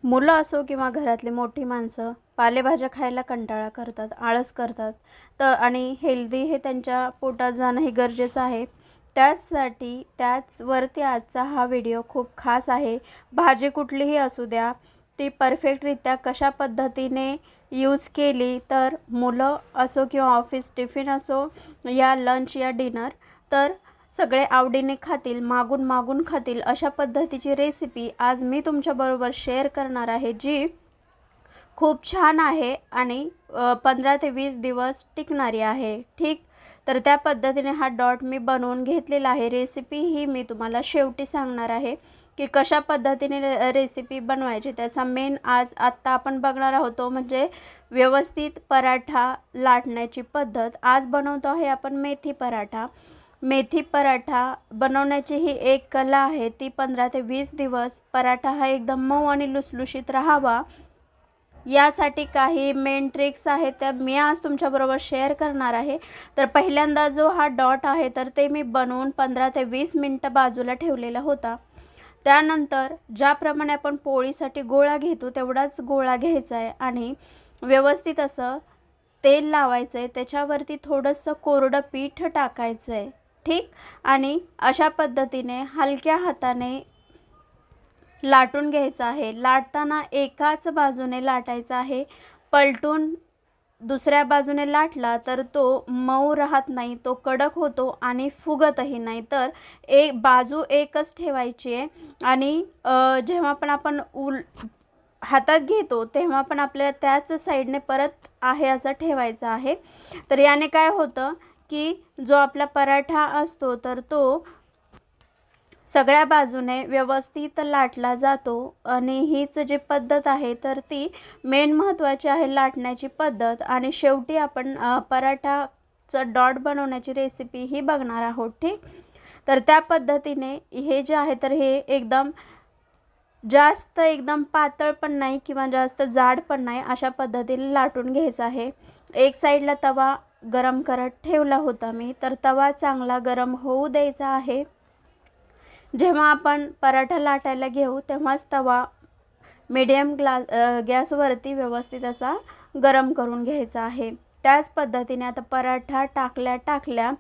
मुलं असो किंवा घरातली मोठी माणसं पालेभाज्या खायला कंटाळा करतात, आळस करतात. आणि हेल्दी हे त्यांच्या पोटात जाणं हे गरजेचं आहे. त्याचवरती आजचा हा व्हिडिओ खूप खास आहे. भाजी कुठलीही असू द्या, ती परफेक्टरित्या कशा पद्धतीने यूज केली तर मुलं असो किंवा ऑफिस टिफिन असो या लंच या डिनर तर सगळे आवडीने खातील, मागून मागून खातील अशा पद्धतीची रेसिपी आज मी तुमच्याबरोबर शेअर करणार आहे, जी खूप छान आहे आणि 15 ते 20 दिवस टिकणारी आहे. ठीक, तर त्या पद्धतीने हा डॉट मी बनवून घेतलेला आहे. रेसिपी ही मी तुम्हाला शेवटी सांगणार आहे की कशा पद्धतीने रेसिपी बनवायची. त्याचा मेन आत्ता आपण बघणार आहोत तो म्हणजे व्यवस्थित पराठा लाटण्याची पद्धत. आज बनवतो आहे आपण मेथी पराठा. मेथी पराठा बनवण्याची ही एक कला आहे. ती 15 ते 20 दिवस पराठा हा एकदम मऊ आणि लुसलुशीत राहावा यासाठी काही मेन ट्रिक्स आहेत त्या मी आज तुमच्याबरोबर शेअर करणार आहे. तर पहिल्यांदा जो हा डॉट आहे तर ते मी बनवून 15 ते 20 मिनटं बाजूला ठेवलेला होता. त्यानंतर ज्याप्रमाणे आपण पोळीसाठी गोळा घेतो तेवढाच गोळा घ्यायचा आहे आणि व्यवस्थित असं तेल लावायचं आहे. त्याच्यावरती थोडंसं कोरडं पीठ टाकायचं आहे. ठीक, आणि अशा पद्धतीने हलक्या हाताने लाटून घ्यायचं आहे. लाटताना एकाच बाजूने लाटायचं आहे. पलटून दुसऱ्या बाजूने लाटला तर तो मऊ राहत नाही, तो कडक होतो आणि फुगतही नाही. तर एक बाजू एकच ठेवायची आहे आणि जेव्हा पण आपण हातात घेतो तेव्हा पण आपल्याला त्याच साईडने परत आहे असं ठेवायचं आहे. तर याने काय होतं की जो आपला पराठा असतो तर तो सगळ्या बाजूने व्यवस्थित लाटला जातो आणि हीच जी पद्धत आहे तर ती मेन महत्त्वाची आहे लाटण्याची पद्धत. आणि शेवटी आपण पराठाचं डॉट बनवण्याची रेसिपी ही बघणार आहोत. ठीक, तर त्या पद्धतीने हे जे आहे तर हे एकदम पातळ पण नाही किंवा जास्त जाड पण नाही अशा पद्धतीने लाटून घ्यायचं आहे. एक साईडला तवा गरम करत ठेवला होता मी, तर तवा चांगला गरम होऊ द्यायचा आहे. जेव्हा आपण पराठा लाटायला घेऊ तेव्हाच तवा मीडियम गॅसवरती व्यवस्थित असा गरम करून घ्यायचा आहे. त्याच पद्धतीने आता पराठा टाकल्या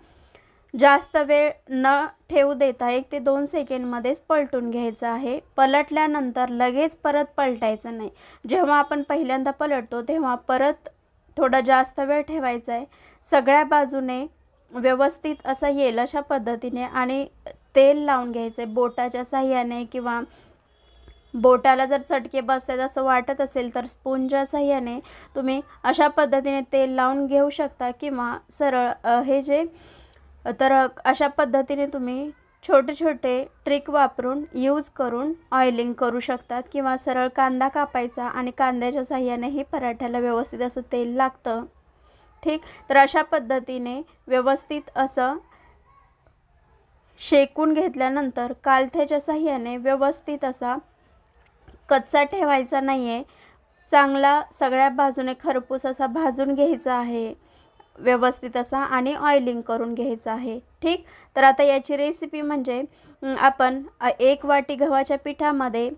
जास्त वेळ न ठेवू देता 1 ते 2 सेकंडमध्येच पलटून घ्यायचं आहे. पलटल्यानंतर लगेच परत पलटायचं नाही. जेव्हा आपण पहिल्यांदा पलटतो तेव्हा परत थोडा जास्त वेळ ठेवायचा आहे. सगळ्या बाजूने व्यवस्थित असं येईल अशा पद्धतीने आणि तेल लावून घ्यायचं आहे बोटाच्या साहाय्याने किंवा बोटाला जर चटके बसतात असं वाटत असेल तर स्पूनच्या साहाय्याने तुम्ही अशा पद्धतीने तेल लावून घेऊ शकता किंवा सरळ अशा पद्धतीने तुम्ही छोटे छोटे ट्रिक वापरून यूज करून ऑइलिंग करू शकतात किंवा सरळ कांदा कापायचा आणि कांद्याच्या साहाय्यानेही पराठ्याला व्यवस्थित असं तेल लागतं. ठीक, तर अशा पद्धतीने व्यवस्थित असं शेकून घेतल्यानंतर कालथ्याच्या साहाय्याने व्यवस्थित असा कच्चा ठेवायचा नाही आहे. चांगला सगळ्या बाजूने खरपूस असा भाजून घ्यायचा आहे व्यवस्थित असा आणि ऑइलिंग करून घ्यायचं आहे. ठीक, तर आता याची रेसिपी म्हणजे आपण 1 वाटी गव्हाच्या पिठामध्ये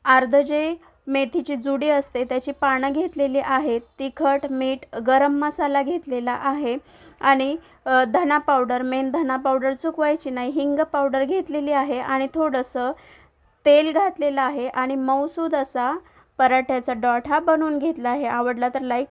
अर्ध जे मेथीची जुडी असते त्याची पानं घेतलेली आहेत. तिखट, मीठ, गरम मसाला घेतलेला आहे आणि धना पावडर, मेन धना पावडर चुकवायची नाही, हिंग पावडर घेतलेली आहे आणि थोडंसं तेल घातलेलं आहे आणि मऊसूद असा पराठ्याचा डॉट हा बनवून घेतला आहे. आवडला तर लाईक